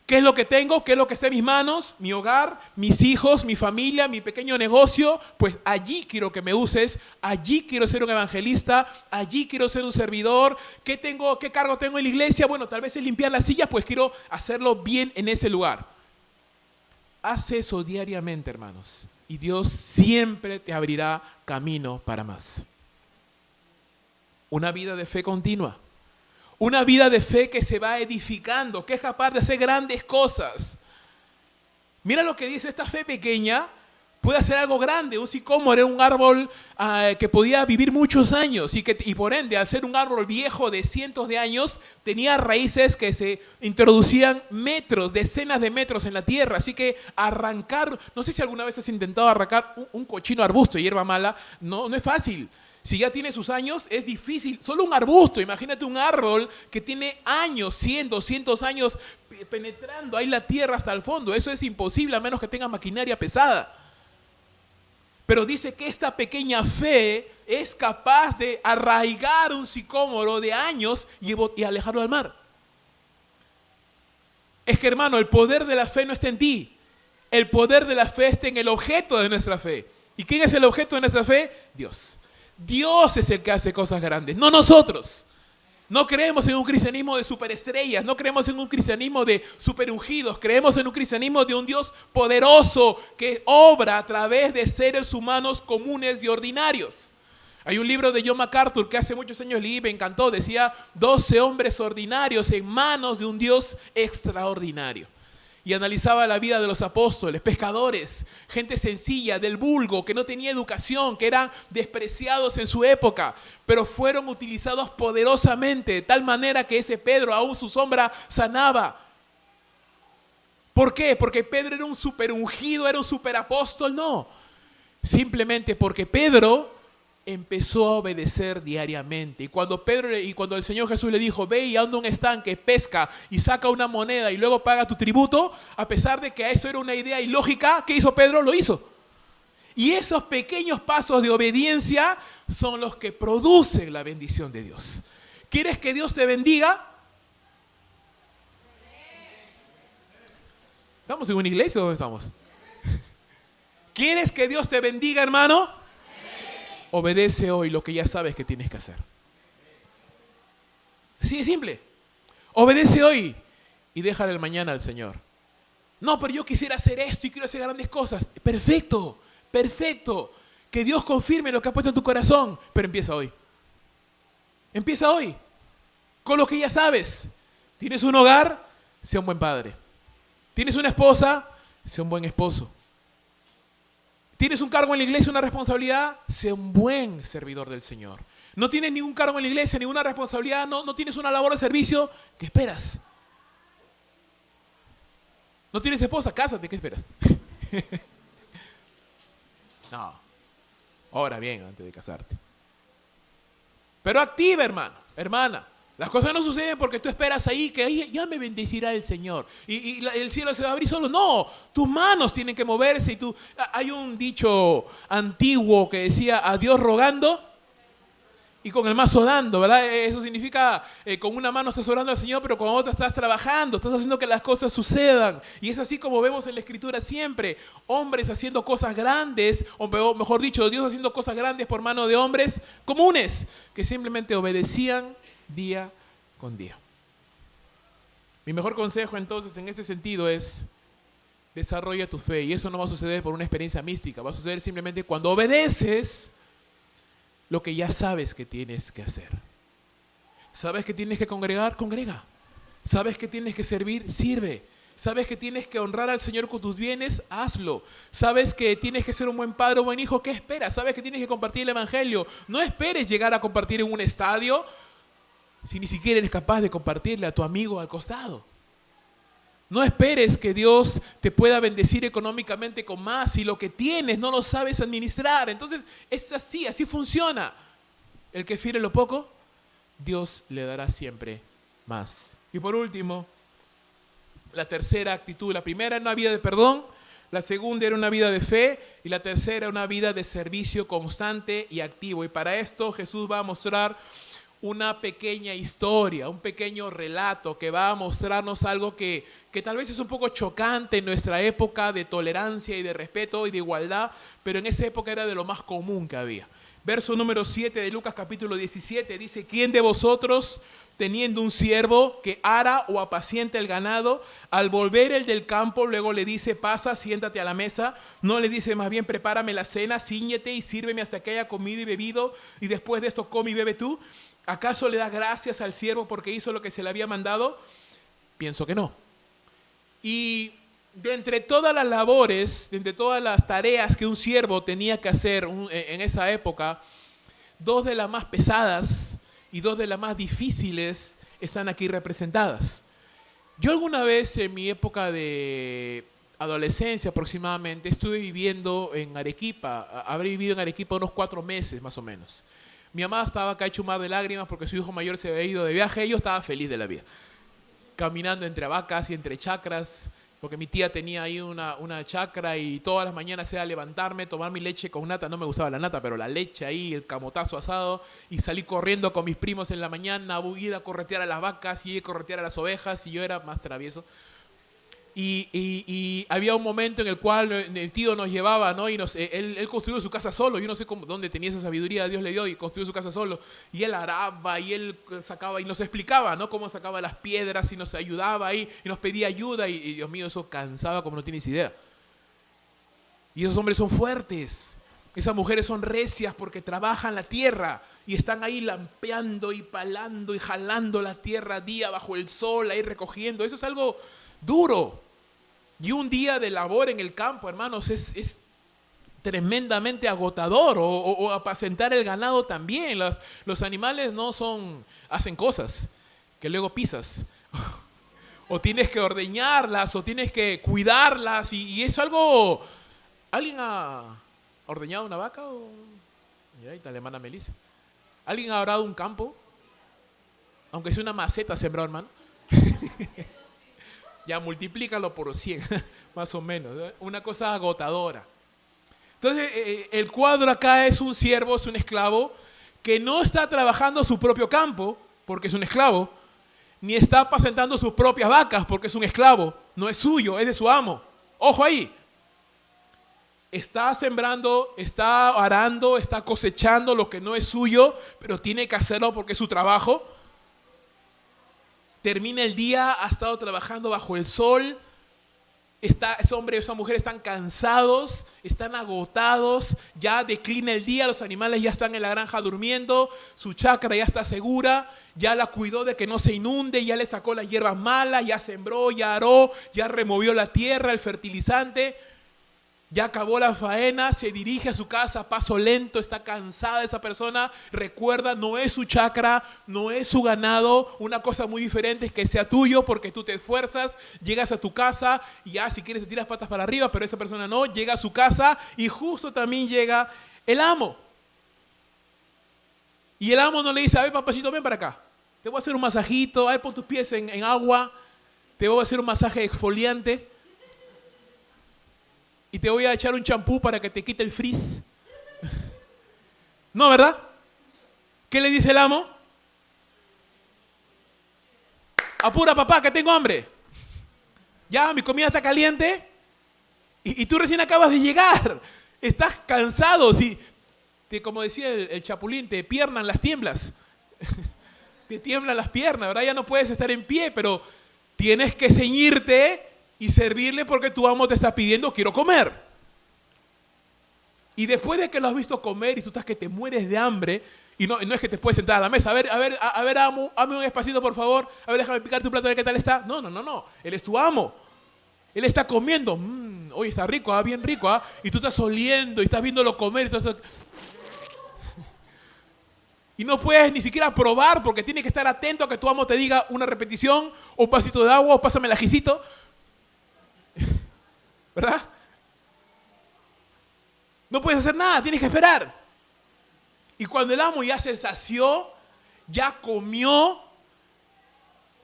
¿Qué es lo que tengo? ¿Qué es lo que está en mis manos? Mi hogar, mis hijos, mi familia, mi pequeño negocio. Pues allí quiero que me uses. Allí quiero ser un evangelista. Allí quiero ser un servidor. ¿Qué cargo tengo en la iglesia? Bueno, tal vez es limpiar las sillas, pues quiero hacerlo bien en ese lugar. Haz eso diariamente, hermanos. Y Dios siempre te abrirá camino para más. Una vida de fe continua. Una vida de fe que se va edificando, que es capaz de hacer grandes cosas. Mira lo que dice, esta fe pequeña puede hacer algo grande. Un sicómoro era un árbol que podía vivir muchos años y por ende, al ser un árbol viejo de cientos de años, tenía raíces que se introducían metros, decenas de metros en la tierra. Así que arrancar, no sé si alguna vez has intentado arrancar un cochino arbusto de hierba mala, no es fácil. Si ya tiene sus años, es difícil. Solo un arbusto, imagínate un árbol que tiene años, 100, 200 años penetrando ahí la tierra hasta el fondo. Eso es imposible a menos que tenga maquinaria pesada. Pero dice que esta pequeña fe es capaz de arraigar un sicómoro de años y alejarlo al mar. Es que, hermano, el poder de la fe no está en ti. El poder de la fe está en el objeto de nuestra fe. ¿Y quién es el objeto de nuestra fe? Dios. Dios es el que hace cosas grandes, no nosotros. No creemos en un cristianismo de superestrellas, no creemos en un cristianismo de superungidos, creemos en un cristianismo de un Dios poderoso que obra a través de seres humanos comunes y ordinarios. Hay un libro de John MacArthur que hace muchos años leí y me encantó, decía 12 hombres ordinarios en manos de un Dios extraordinario. Y analizaba la vida de los apóstoles, pescadores, gente sencilla, del vulgo, que no tenía educación, que eran despreciados en su época, pero fueron utilizados poderosamente, de tal manera que ese Pedro aún su sombra sanaba. ¿Por qué? ¿Porque Pedro era un superungido, era un superapóstol? No, simplemente porque Pedro empezó a obedecer diariamente. Y cuando el Señor Jesús le dijo, ve y anda a un estanque, pesca y saca una moneda y luego paga tu tributo, a pesar de que eso era una idea ilógica, ¿qué hizo Pedro? Lo hizo. Y esos pequeños pasos de obediencia son los que producen la bendición de Dios. ¿Quieres que Dios te bendiga? ¿Estamos en una iglesia o dónde estamos? ¿Quieres que Dios te bendiga, hermano? Obedece hoy lo que ya sabes que tienes que hacer. Así de simple. Obedece hoy y déjale el mañana al Señor. No, pero yo quisiera hacer esto y quiero hacer grandes cosas. Perfecto, perfecto. Que Dios confirme lo que ha puesto en tu corazón. Pero empieza hoy. Empieza hoy. Con lo que ya sabes. Tienes un hogar, sea un buen padre. Tienes una esposa, sea un buen esposo. ¿Tienes un cargo en la iglesia, una responsabilidad? Sé un buen servidor del Señor. ¿No tienes ningún cargo en la iglesia, ninguna responsabilidad? ¿No tienes una labor de servicio? ¿Qué esperas? ¿No tienes esposa? Cásate, ¿qué esperas? No. Ora bien antes de casarte. Pero activa, hermano, hermana. Las cosas no suceden porque tú esperas ahí que ahí ya me bendecirá el Señor y el cielo se va a abrir solo. No, tus manos tienen que moverse. Hay un dicho antiguo que decía: a Dios rogando y con el mazo dando, ¿verdad? Eso significa, con una mano estás orando al Señor, pero con otra estás trabajando, estás haciendo que las cosas sucedan. Y es así como vemos en la Escritura siempre: hombres haciendo cosas grandes, o mejor dicho, Dios haciendo cosas grandes por mano de hombres comunes, que simplemente obedecían día con día. Mi mejor consejo entonces en ese sentido es: desarrolla tu fe. Y eso no va a suceder por una experiencia mística, va a suceder simplemente cuando obedeces lo que ya sabes que tienes que hacer. ¿Sabes que tienes que congregar? Congrega. ¿Sabes que tienes que servir? Sirve. ¿Sabes que tienes que honrar al Señor con tus bienes? Hazlo. ¿Sabes que tienes que ser un buen padre o buen hijo? ¿Qué esperas? ¿Sabes que tienes que compartir el Evangelio? No esperes llegar a compartir en un estadio si ni siquiera eres capaz de compartirle a tu amigo al costado. No esperes que Dios te pueda bendecir económicamente con más si lo que tienes no lo sabes administrar. Entonces es así funciona. El que fiere lo poco, Dios le dará siempre más. Y por último, la tercera actitud. La primera era una vida de perdón, la segunda era una vida de fe y la tercera una vida de servicio constante y activo. Y para esto Jesús va a mostrar una pequeña historia, un pequeño relato que va a mostrarnos algo que tal vez es un poco chocante en nuestra época de tolerancia y de respeto y de igualdad, pero en esa época era de lo más común que había. Verso número 7 de Lucas capítulo 17 dice: ¿quién de vosotros, teniendo un siervo que ara o apacienta el ganado, al volver el del campo, luego le dice: pasa, siéntate a la mesa? No le dice más bien: prepárame la cena, cíñete y sírveme hasta que haya comido y bebido, y después de esto come y bebe tú. ¿Acaso le da gracias al siervo porque hizo lo que se le había mandado? Pienso que no. Y de entre todas las labores, de entre todas las tareas que un siervo tenía que hacer en esa época, dos de las más pesadas y dos de las más difíciles están aquí representadas. Yo alguna vez en mi época de adolescencia aproximadamente estuve viviendo en Arequipa. Habré vivido en Arequipa unos 4 meses más o menos. Mi mamá estaba acá hecho un mar de lágrimas porque su hijo mayor se había ido de viaje. Yo estaba feliz de la vida, caminando entre vacas y entre chacras, porque mi tía tenía ahí una chacra y todas las mañanas era levantarme, tomar mi leche con nata. No me gustaba la nata, pero la leche ahí, el camotazo asado, y salí corriendo con mis primos en la mañana, ir a corretear a las vacas y ir a corretear a las ovejas, y yo era más travieso. Y había un momento en el cual el tío nos llevaba, ¿no? Y él construyó su casa solo. Yo no sé dónde tenía esa sabiduría, Dios le dio, y construyó su casa solo. Y él araba y él sacaba y nos explicaba, ¿no? Cómo sacaba las piedras y nos ayudaba ahí y nos pedía ayuda. Y Dios mío, eso cansaba como no tienes idea. Y esos hombres son fuertes. Esas mujeres son recias porque trabajan la tierra y están ahí lampeando y palando y jalando la tierra día bajo el sol, ahí recogiendo. Eso es algo duro. Y un día de labor en el campo, hermanos, es tremendamente agotador. O apacentar el ganado también. Los animales no hacen cosas que luego pisas. O tienes que ordeñarlas, o tienes que cuidarlas. Y es algo... ¿Alguien ha ordeñado una vaca? Mira, ahí está la hermana Melissa. ¿Alguien ha arado un campo? Aunque sea una maceta sembrado, hermano. Ya multiplícalo por 100, más o menos, ¿no? Una cosa agotadora. Entonces, el cuadro acá es un siervo, es un esclavo, que no está trabajando su propio campo, porque es un esclavo, ni está apacentando sus propias vacas, porque es un esclavo. No es suyo, es de su amo. Ojo ahí. Está sembrando, está arando, está cosechando lo que no es suyo, pero tiene que hacerlo porque es su trabajo. Termina el día, ha estado trabajando bajo el sol. Ese hombre o esa mujer están cansados, están agotados, ya declina el día, los animales ya están en la granja durmiendo, su chacra ya está segura, ya la cuidó de que no se inunde, ya le sacó las hierbas malas, ya sembró, ya aró, ya removió la tierra, el fertilizante. Ya acabó la faena, se dirige a su casa a paso lento, está cansada esa persona. Recuerda, no es su chacra, no es su ganado. Una cosa muy diferente es que sea tuyo porque tú te esfuerzas, llegas a tu casa y ya si quieres te tiras patas para arriba, pero esa persona no, llega a su casa y justo también llega el amo. Y el amo no le dice: a ver, papacito, ven para acá. Te voy a hacer un masajito, a ver, pon tus pies en agua, te voy a hacer un masaje exfoliante y te voy a echar un champú para que te quite el frizz. No, ¿verdad? ¿Qué le dice el amo? Apura, papá, que tengo hambre. Ya, mi comida está caliente y tú recién acabas de llegar. Estás cansado. Si, como decía el Chapulín, te piernan las tiemblas. Te tiemblan las piernas, ¿verdad? Ya no puedes estar en pie, pero tienes que ceñirte y servirle porque tu amo te está pidiendo, quiero comer. Y después de que lo has visto comer y tú estás que te mueres de hambre, y no es que te puedes sentar a la mesa, a ver, amo, hazme un espacito, por favor, a ver, déjame picar tu plato, a ver qué tal está. No, él es tu amo. Él está comiendo, oye, está rico, bien rico, y tú estás oliendo y estás viéndolo comer, y tú estás... Y no puedes ni siquiera probar porque tienes que estar atento a que tu amo te diga una repetición o un vasito de agua o pásame el ajicito. ¿Verdad? No puedes hacer nada, tienes que esperar. Y cuando el amo ya se sació, ya comió,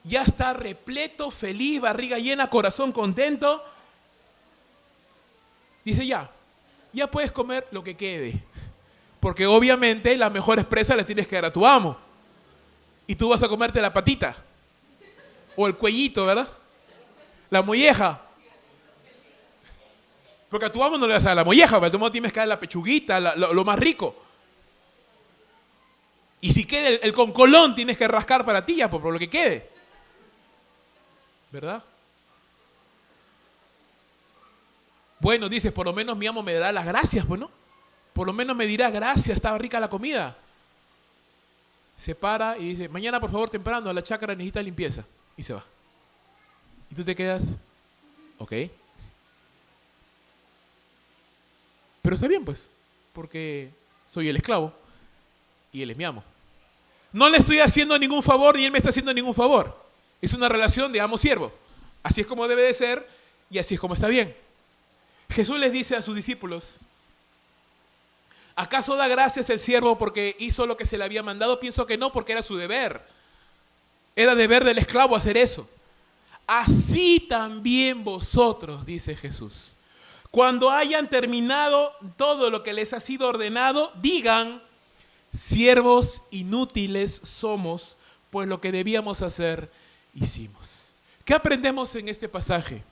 ya está repleto, feliz, barriga llena, corazón contento, dice ya puedes comer lo que quede. Porque obviamente la mejor presa la tienes que dar a tu amo. Y tú vas a comerte la patita. O el cuellito, ¿verdad? La molleja. Porque a tu amo no le vas a dar la molleja, pero a tu amo tienes que dar la pechuguita, lo más rico. Y si queda el concolón, tienes que rascar para ti ya, por lo que quede. ¿Verdad? Bueno, dices, por lo menos mi amo me dará las gracias, pues, ¿no? Por lo menos me dirá, gracias, estaba rica la comida. Se para y dice, mañana por favor temprano, la chacra necesita limpieza. Y se va. Y tú te quedas, ok. Pero está bien, pues, porque soy el esclavo y él es mi amo. No le estoy haciendo ningún favor ni él me está haciendo ningún favor. Es una relación de amo-siervo. Así es como debe de ser y así es como está bien. Jesús les dice a sus discípulos, ¿acaso da gracias el siervo porque hizo lo que se le había mandado? Pienso que no, porque era su deber. Era deber del esclavo hacer eso. Así también vosotros, dice Jesús. Cuando hayan terminado todo lo que les ha sido ordenado, digan, siervos inútiles somos, pues lo que debíamos hacer, hicimos. ¿Qué aprendemos en este pasaje?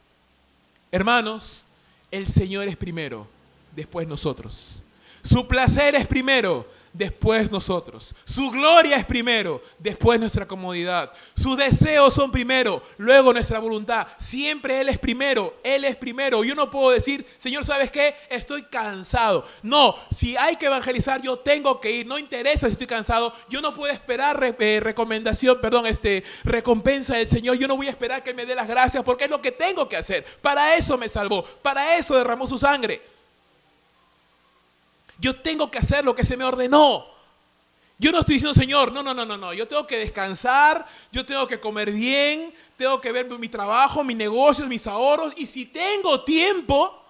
Hermanos, el Señor es primero, después nosotros. Su placer es primero, después nosotros. Su gloria es primero, después nuestra comodidad. Sus deseos son primero, luego nuestra voluntad. Siempre Él es primero, Él es primero. Yo no puedo decir, Señor, ¿sabes qué? Estoy cansado. No, si hay que evangelizar, yo tengo que ir. No interesa si estoy cansado. Yo no puedo esperar recompensa del Señor. Yo no voy a esperar que Él me dé las gracias porque es lo que tengo que hacer. Para eso me salvó, para eso derramó su sangre. Yo tengo que hacer lo que se me ordenó. Yo no estoy diciendo, Señor, no. Yo tengo que descansar, yo tengo que comer bien, tengo que ver mi trabajo, mis negocios, mis ahorros. Y si tengo tiempo,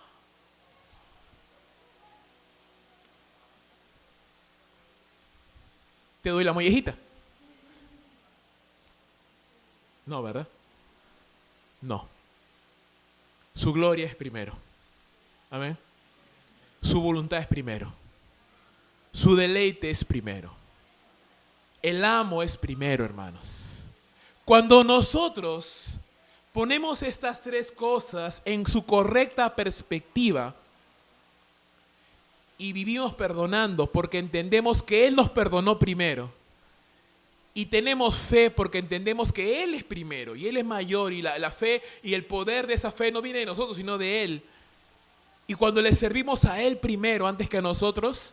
te doy la mollejita. No, ¿verdad? No. Su gloria es primero. Amén. Su voluntad es primero. Su deleite es primero. El amo es primero, hermanos. Cuando nosotros ponemos estas tres cosas en su correcta perspectiva y vivimos perdonando porque entendemos que Él nos perdonó primero y tenemos fe porque entendemos que Él es primero y Él es mayor y la fe y el poder de esa fe no viene de nosotros sino de Él. Y cuando le servimos a Él primero antes que a nosotros,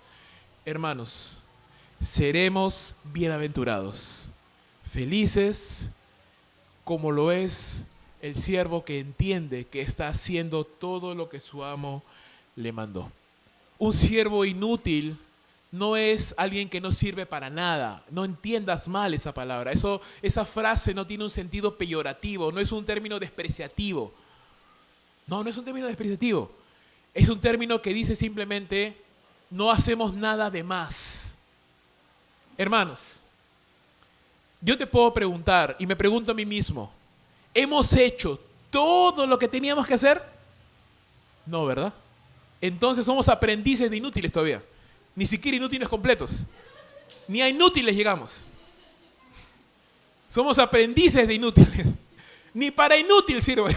hermanos, seremos bienaventurados, felices, como lo es el siervo que entiende que está haciendo todo lo que su amo le mandó. Un siervo inútil no es alguien que no sirve para nada. No entiendas mal esa palabra. Esa frase no tiene un sentido peyorativo, no es un término despreciativo. No es un término despreciativo. Es un término que dice simplemente, no hacemos nada de más. Hermanos, Yo te puedo preguntar, y me pregunto a mí mismo, ¿hemos hecho todo lo que teníamos que hacer? No, ¿verdad? Entonces somos aprendices de inútiles todavía. Ni siquiera inútiles completos. Ni a inútiles llegamos. Somos aprendices de inútiles. Ni para inútil sirve.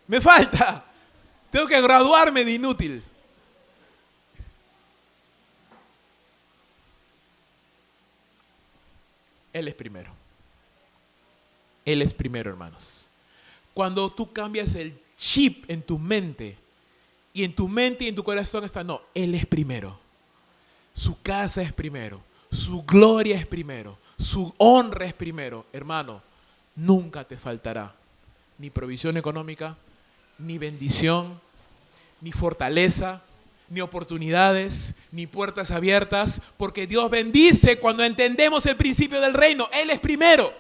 Me falta. Tengo que graduarme de inútil. Él es primero. Él es primero, hermanos. Cuando tú cambias el chip en tu mente, y en tu mente y en tu corazón está, no, Él es primero. Su casa es primero. Su gloria es primero. Su honra es primero. Hermano, nunca te faltará ni provisión económica, ni bendición, ni fortaleza, ni oportunidades, ni puertas abiertas, porque Dios bendice cuando entendemos el principio del reino. Él es primero.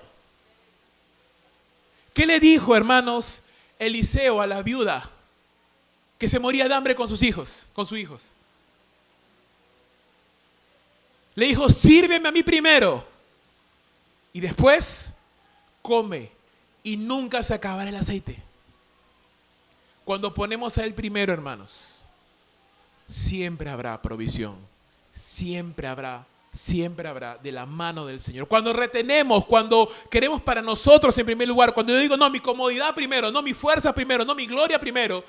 ¿Qué le dijo, hermanos, Eliseo a la viuda que se moría de hambre con sus hijos? Le dijo, sírveme a mí primero y después come y nunca se acabará el aceite. Cuando ponemos a Él primero, hermanos, siempre habrá provisión, siempre habrá de la mano del Señor. Cuando retenemos, cuando queremos para nosotros en primer lugar, cuando yo digo, no, mi comodidad primero, no mi fuerza primero, no mi gloria primero,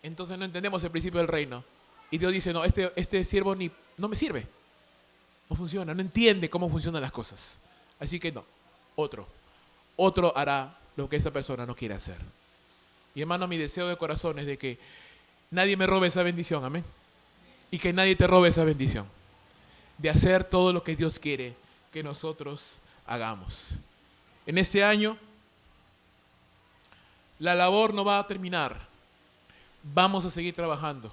entonces no entendemos el principio del reino. Y Dios dice, no, este siervo no me sirve. No funciona, no entiende cómo funcionan las cosas. Así que no, otro hará lo que esa persona no quiere hacer. Y hermano, mi deseo de corazón es de que nadie me robe esa bendición, amén. Y que nadie te robe esa bendición de hacer todo lo que Dios quiere que nosotros hagamos. En este año, la labor no va a terminar. Vamos a seguir trabajando,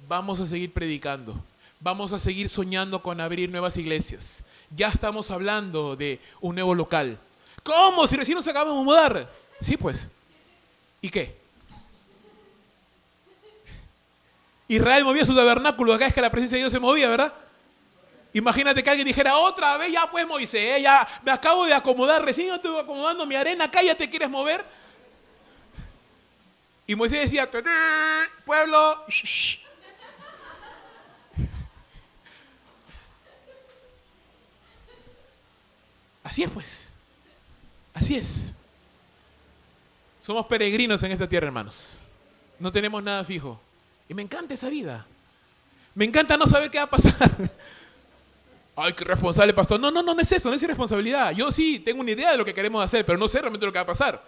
vamos a seguir predicando, vamos a seguir soñando con abrir nuevas iglesias. Ya estamos hablando de un nuevo local. ¿Cómo? Si recién nos acabamos de mudar. Sí, pues. ¿Y qué? Israel movía su tabernáculo, acá es que la presencia de Dios se movía, ¿verdad? Imagínate que alguien dijera, otra vez, ya pues Moisés, ya me acabo de acomodar, recién estoy acomodando mi arena, acá ya te quieres mover. Y Moisés decía, pueblo, shh. Así es pues, así es. Somos peregrinos en esta tierra, hermanos. No tenemos nada fijo. Y me encanta esa vida. Me encanta no saber qué va a pasar. Ay, qué responsable, pastor. No es eso, no es irresponsabilidad. Yo sí tengo una idea de lo que queremos hacer, pero no sé realmente lo que va a pasar.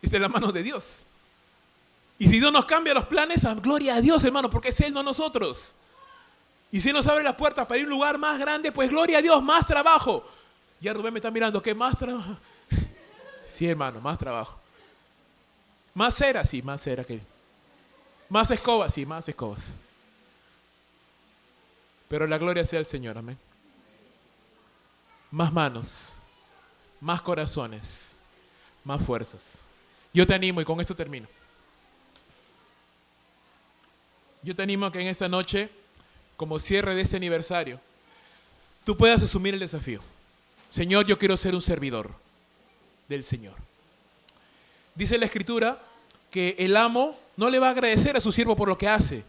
Es de la mano de Dios. Y si Dios nos cambia los planes, gloria a Dios, hermano, porque es Él, no nosotros. Y si Él nos abre las puertas para ir a un lugar más grande, pues gloria a Dios, más trabajo. Ya Rubén me está mirando, ¿qué más trabajo? Sí, hermano, más trabajo. Más cera, sí, más cera que... Más escobas, sí, más escobas. Pero la gloria sea al Señor, amén. Más manos, más corazones, más fuerzas. Yo te animo, y con esto termino. Yo te animo a que en esta noche, como cierre de este aniversario, tú puedas asumir el desafío. Señor, yo quiero ser un servidor del Señor. Dice la Escritura que el amo no le va a agradecer a su siervo por lo que hace,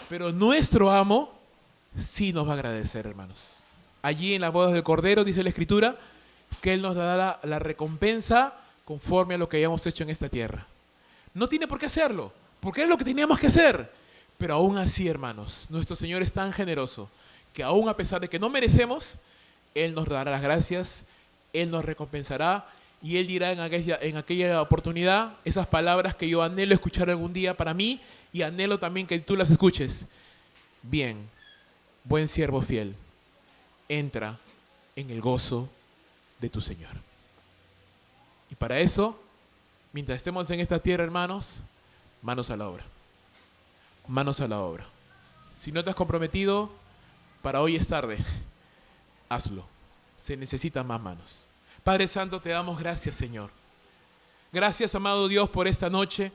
pero nuestro amo sí nos va a agradecer, hermanos. Allí en las bodas del Cordero dice la Escritura que Él nos dará la recompensa conforme a lo que hayamos hecho en esta tierra. No tiene por qué hacerlo, porque es lo que teníamos que hacer. Pero aún así, hermanos, nuestro Señor es tan generoso que aún a pesar de que no merecemos, Él nos dará las gracias, Él nos recompensará y Él dirá en aquella oportunidad esas palabras que yo anhelo escuchar algún día para mí y anhelo también que tú las escuches. Bien, buen siervo fiel, entra en el gozo de tu Señor. Y para eso, mientras estemos en esta tierra, hermanos, manos a la obra. Manos a la obra. Si no te has comprometido, para hoy es tarde. Hazlo. Se necesitan más manos. Padre Santo, te damos gracias, Señor. Gracias, amado Dios, por esta noche.